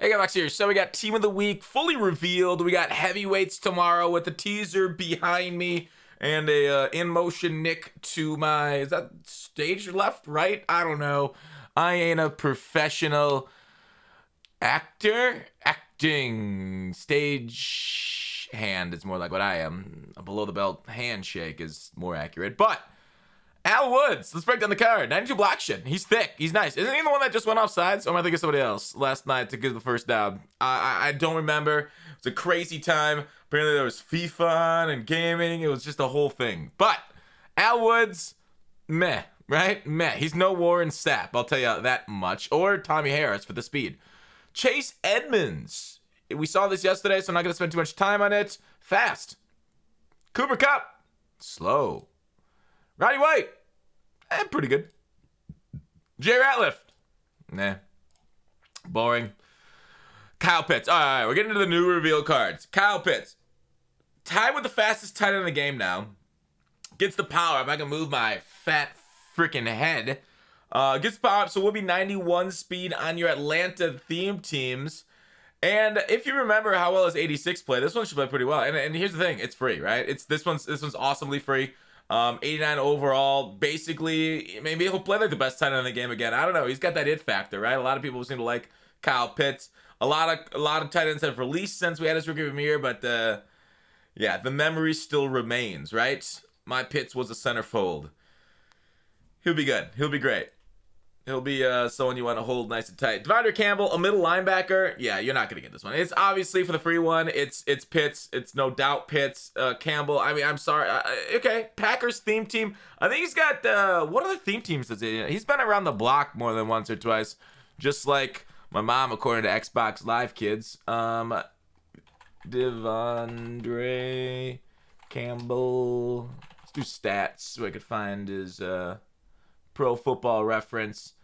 Hey guys, here. So we got Team of the Week fully revealed. We got heavyweights tomorrow with the teaser behind me and a in-motion Nick to my, is that stage left, right? I don't know. I ain't a professional actor. Acting. Stage hand is more like what I am. A below the belt handshake is more accurate. But Al Woods, let's break down the card. 92 block shit. He's thick. He's nice. Isn't he the one that just went offsides? Or am I thinking of somebody else last night to give the first down? I don't remember. It's a crazy time. Apparently there was FIFA and gaming. It was just a whole thing. But Al Woods, meh, right? Meh. He's no Warren Sapp, I'll tell you that much. Or Tommy Harris for the speed. Chase Edmonds. We saw this yesterday, so I'm not going to spend too much time on it. Fast. Cooper Kupp. Slow. Roddy White, pretty good. Jay Ratliff, nah, boring. Kyle Pitts, all right, we're getting to the new reveal cards. Kyle Pitts, tied with the fastest tight end in the game now. Gets the power up. I can move my fat freaking head. Gets the power up, so we'll be 91 speed on your Atlanta theme teams. And if you remember how well his 86 play, this one should play pretty well. And here's the thing, it's free, right? This one's awesomely free. 89 overall. Basically, maybe he'll play like the best tight end in the game again. I don't know. He's got that it factor, right? A lot of people seem to like Kyle Pitts. A lot of tight ends have released since we had his rookie of the year, but yeah, the memory still remains, right? My Pitts was a centerfold. He'll be good. He'll be great. He'll be someone you want to hold nice and tight. Devon Dre Campbell, a middle linebacker. Yeah, you're not going to get this one. It's obviously for the free one. It's Pitts. It's no doubt Pitts. Campbell, I mean, I'm sorry. Okay, Packers theme team. I think he's got, what other theme teams does he? He's been around the block more than once or twice. Just like my mom, according to Xbox Live Kids. Devon Dre Campbell. Let's do stats so I could find his... Pro Football Reference.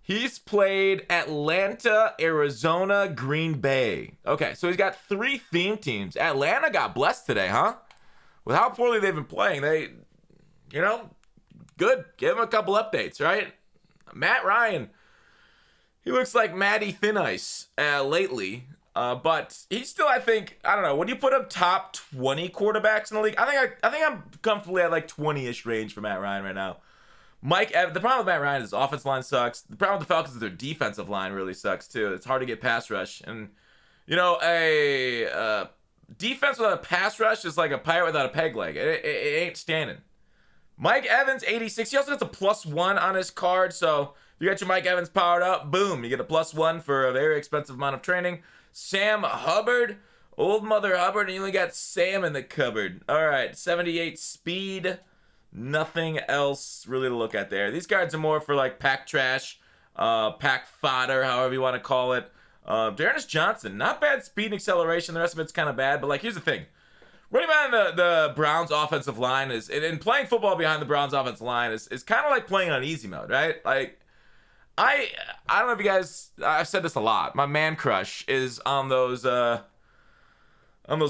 He's played Atlanta, Arizona, Green Bay. Okay, so he's got 3 theme teams. Atlanta got blessed today, huh? With how poorly they've been playing, they, good. Give him a couple updates, right? Matt Ryan, he looks like Matty Thin Ice lately. But he's still, I think, I don't know. When you put up top 20 quarterbacks in the league, I think I'm comfortably at like 20-ish range for Matt Ryan right now. Mike Evans, the problem with Matt Ryan is his offensive line sucks. The problem with the Falcons is their defensive line really sucks too. It's hard to get pass rush. And, a defense without a pass rush is like a pirate without a peg leg. It ain't standing. Mike Evans, 86. He also gets a +1 on his card. So if you got your Mike Evans powered up, boom, you get a +1 for a very expensive amount of training. Sam Hubbard, old mother Hubbard, and you only got Sam in the cupboard. All right, 78 speed. Nothing else really to look at there. These cards are more for like pack trash, pack fodder, however you want to call it. Dearness Johnson, not bad speed and acceleration. The rest of it's kind of bad. But like, here's the thing. Running behind the Browns offensive line is, and playing football behind the Browns offensive line is kind of like playing on easy mode, right? Like, I don't know if you guys, I've said this a lot. My man crush is on those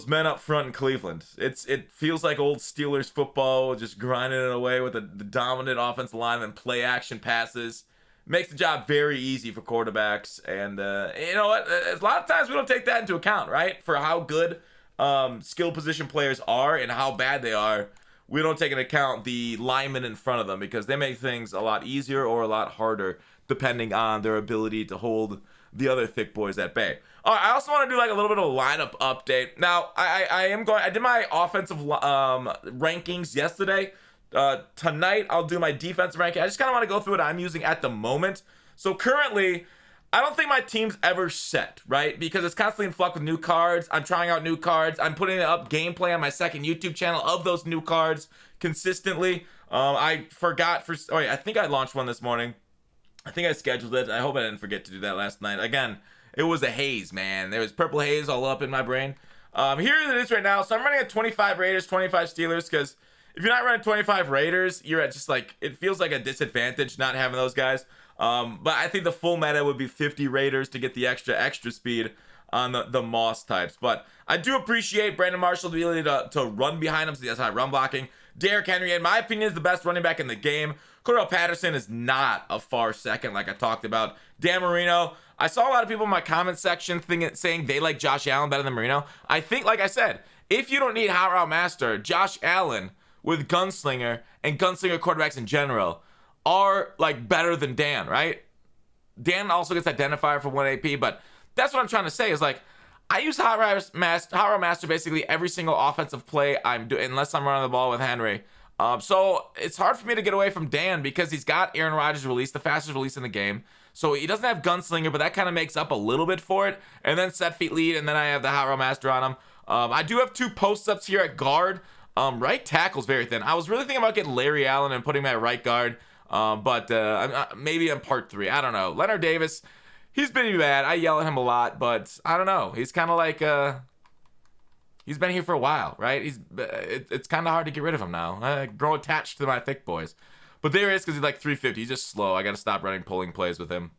men up front in Cleveland. It feels like old Steelers football, just grinding it away with the dominant offensive line and play action passes. Makes the job very easy for quarterbacks. And you know what? A lot of times we don't take that into account, right? For how good skill position players are and how bad they are, we don't take into account the linemen in front of them because they make things a lot easier or a lot harder depending on their ability to hold the other thick boys at bay. All right, I also want to do like a little bit of a lineup update. Now, I did my offensive rankings yesterday. Tonight, I'll do my defensive ranking. I just kind of want to go through what I'm using at the moment. So currently, I don't think my team's ever set, right? Because it's constantly in flux with new cards. I'm trying out new cards. I'm putting up gameplay on my second YouTube channel of those new cards consistently. I forgot I think I launched one this morning. I think I scheduled it. I hope I didn't forget to do that last night. Again, it was a haze, man. There was purple haze all up in my brain. Here it is right now. So I'm running at 25 Raiders, 25 Steelers, because if you're not running 25 Raiders, you're at just like, it feels like a disadvantage not having those guys. But I think the full meta would be 50 Raiders to get the extra speed on the Moss types. But I do appreciate Brandon Marshall's ability to run behind him, so he has high run blocking. Derrick Henry, in my opinion, is the best running back in the game. Cordell Patterson is not a far second like I talked about. Dan Marino, I saw a lot of people in my comment section saying they like Josh Allen better than Marino. I think, like I said, if you don't need Hot Route Master, Josh Allen with Gunslinger and Gunslinger quarterbacks in general are like better than Dan, right? Dan also gets identifier for 1 AP, but that's what I'm trying to say is like, I use Hot Route Master basically every single offensive play I'm doing, unless I'm running the ball with Henry. So it's hard for me to get away from Dan because he's got Aaron Rodgers' release, the fastest release in the game. So he doesn't have Gunslinger, but that kind of makes up a little bit for it. And then set feet lead, and then I have the Hot Route Master on him. I do have 2 post-ups here at guard. Right tackle's very thin. I was really thinking about getting Larry Allen and putting him at right guard, but maybe in part 3. I don't know. Leonard Davis, he's been bad. I yell at him a lot, but I don't know. He's kind of like he's been here for a while, right? It's kind of hard to get rid of him now. I grow attached to my thick boys. But there he is because he's like 350. He's just slow. I got to stop running pulling plays with him.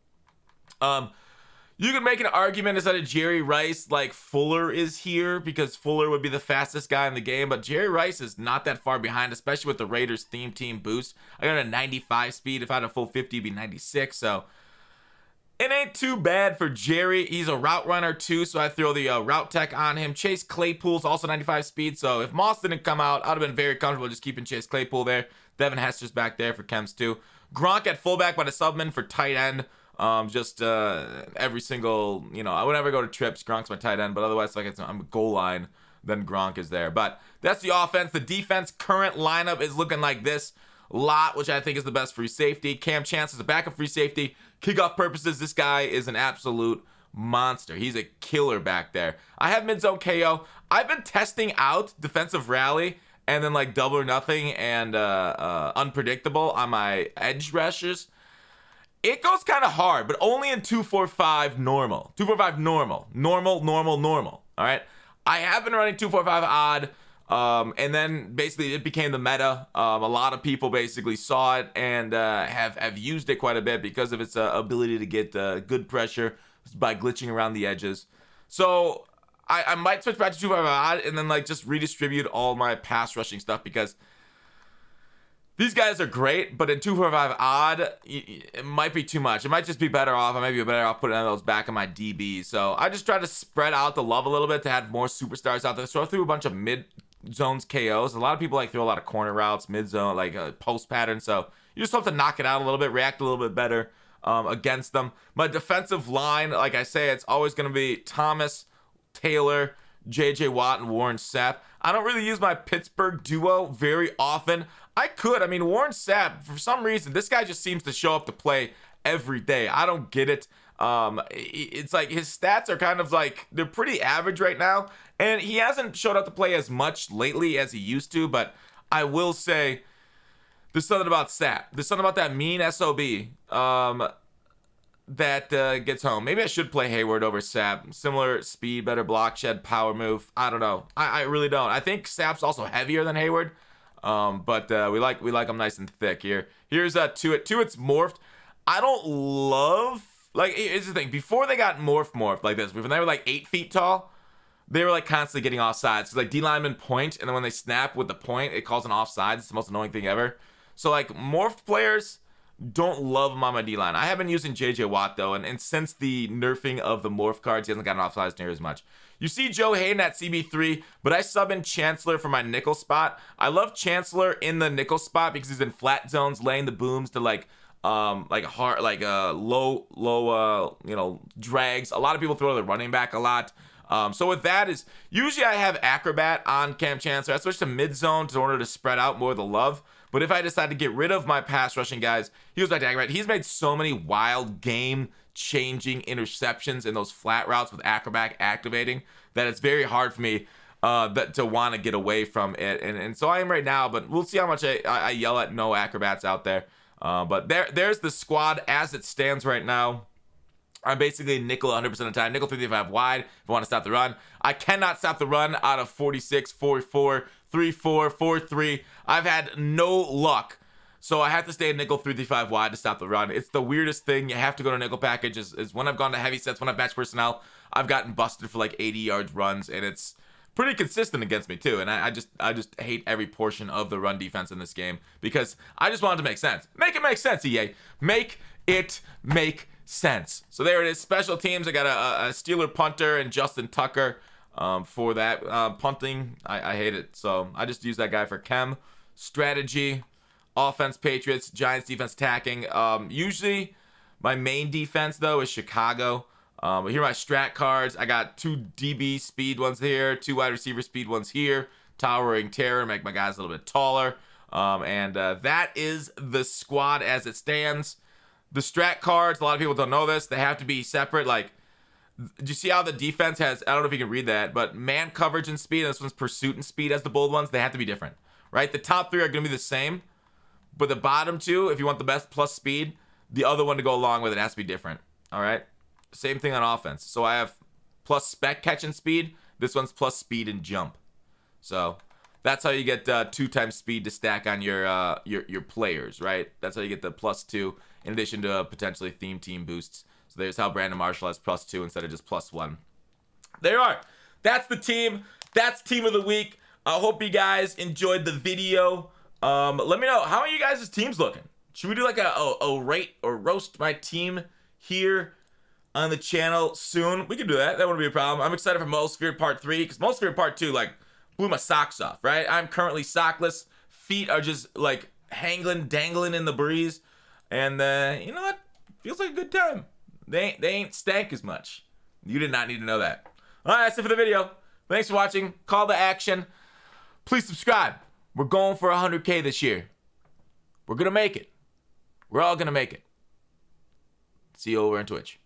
You can make an argument instead of Jerry Rice, like Fuller is here because Fuller would be the fastest guy in the game. But Jerry Rice is not that far behind, especially with the Raiders theme team boost. I got a 95 speed. If I had a full 50, it'd be 96. So it ain't too bad for Jerry. He's a route runner too, so I throw the route tech on him. Chase Claypool's also 95 speed, so if Moss didn't come out, I'd have been very comfortable just keeping Chase Claypool there. Devin Hester's back there for Chems too. Gronk at fullback, but a subman for tight end. Every single, I would never go to trips. Gronk's my tight end, but otherwise, like I'm a goal line, then Gronk is there. But that's the offense. The defense current lineup is looking like this. Lott, which I think is the best free safety. Cam Chance is a backup free safety. Kickoff purposes, this guy is an absolute monster. He's a killer back there. I have mid-zone KO. I've been testing out defensive rally and then like double or nothing and unpredictable on my edge rushers. It goes kind of hard, but only in 2-4-5 normal. 2-4-5 normal. Normal. All right. I have been running 2-4-5 odd. And then basically it became the meta. A lot of people basically saw it and have used it quite a bit because of its ability to get good pressure by glitching around the edges. So I might switch back to 2-5 odd and then like just redistribute all my pass rushing stuff because these guys are great, but in 2-4-5 odd, it might be too much. It might just be better off. I might be better off putting those back in my DBs. So I just try to spread out the love a little bit to have more superstars out there. So I threw a bunch of mid-zones KOs. A lot of people like throw a lot of corner routes, mid-zone, like post pattern. So you just have to knock it out a little bit, react a little bit better against them. My defensive line, like I say, it's always going to be Thomas, Taylor, J.J. Watt, and Warren Sapp. I don't really use my Pittsburgh duo very often. I could. I mean, Warren Sapp, for some reason, this guy just seems to show up to play every day. I don't get it. It's like his stats are kind of like, they're pretty average right now. And he hasn't showed up to play as much lately as he used to. But I will say, there's something about Sapp. There's something about that mean SOB that gets home. Maybe I should play Hayward over Sapp. Similar speed, better block shed, power move. I don't know. I really don't. I think Sapp's also heavier than Hayward. But we like them nice and thick here. Here's Tuitt. Tuitt's morphed. I don't love, like, here's the thing. Before they got morphed like this, when they were like 8 feet tall, they were like constantly getting offsides. So like D linemen point, and then when they snap with the point, it calls an offside. It's the most annoying thing ever. So like morphed players, don't love him on my D line. I have been using JJ Watt though, and since the nerfing of the morph cards, he hasn't gotten offsides near as much. You see Joe Hayden at CB3, but I sub in Chancellor for my nickel spot. I love Chancellor in the nickel spot because he's in flat zones, laying the booms to like hard, low, drags. A lot of people throw the running back a lot. So with that is usually I have Acrobat on Cam Chancellor. I switch to mid zone in order to spread out more of the love. But if I decide to get rid of my pass rushing guys, he goes back to Acrobat. He's made so many wild game-changing interceptions in those flat routes with Acrobat activating that it's very hard for me to want to get away from it. And so I am right now, but we'll see how much I yell at no Acrobats out there. But there's the squad as it stands right now. I'm basically nickel 100% of the time. Nickel 3-5 wide if I want to stop the run. I cannot stop the run out of 46, 44, 3-4, 4-3. I've had no luck. So I have to stay in nickel 3-5 wide to stop the run. It's the weirdest thing. You have to go to nickel package. Is when I've gone to heavy sets, when I've matched personnel, I've gotten busted for like 80 yards runs. And it's pretty consistent against me too. And I just hate every portion of the run defense in this game because I just want it to make sense. Make it make sense, EA. Make it make sense. So there it is. Special teams. I got a Steeler punter and Justin Tucker for that. Punting, I hate it. So I just use that guy for chem. Strategy, offense, Patriots, Giants defense attacking. Usually my main defense though is Chicago. But here are my strat cards. I got 2 DB speed ones here, 2 wide receiver speed ones here. Towering terror, make my guys a little bit taller. And that is the squad as it stands. The strat cards, a lot of people don't know this. They have to be separate. Like, do you see how the defense has, I don't know if you can read that, but man coverage and speed, and this one's pursuit and speed as the bold ones. They have to be different, right? The top 3 are going to be the same, but the bottom 2, if you want the best plus speed, the other one to go along with it has to be different, all right? Same thing on offense. So I have plus spec catch and speed. This one's plus speed and jump. So that's how you get 2 times speed to stack on your players, right? That's how you get the +2 in addition to potentially theme team boosts. So there's how Brandon Marshall has +2 instead of just +1. There you are. That's the team. That's team of the week. I hope you guys enjoyed the video. Let me know, how are you guys' teams looking? Should we do like a rate or roast my team here on the channel soon? We can do that. That wouldn't be a problem. I'm excited for Most Feared Part 3 because Most Feared Part 2 like blew my socks off, right? I'm currently sockless. Feet are just like dangling in the breeze. And you know what? Feels like a good time. They ain't stank as much. You did not need to know that. All right, that's it for the video. Thanks for watching. Call to action. Please subscribe. We're going for 100K this year. We're going to make it. We're all going to make it. See you over on Twitch.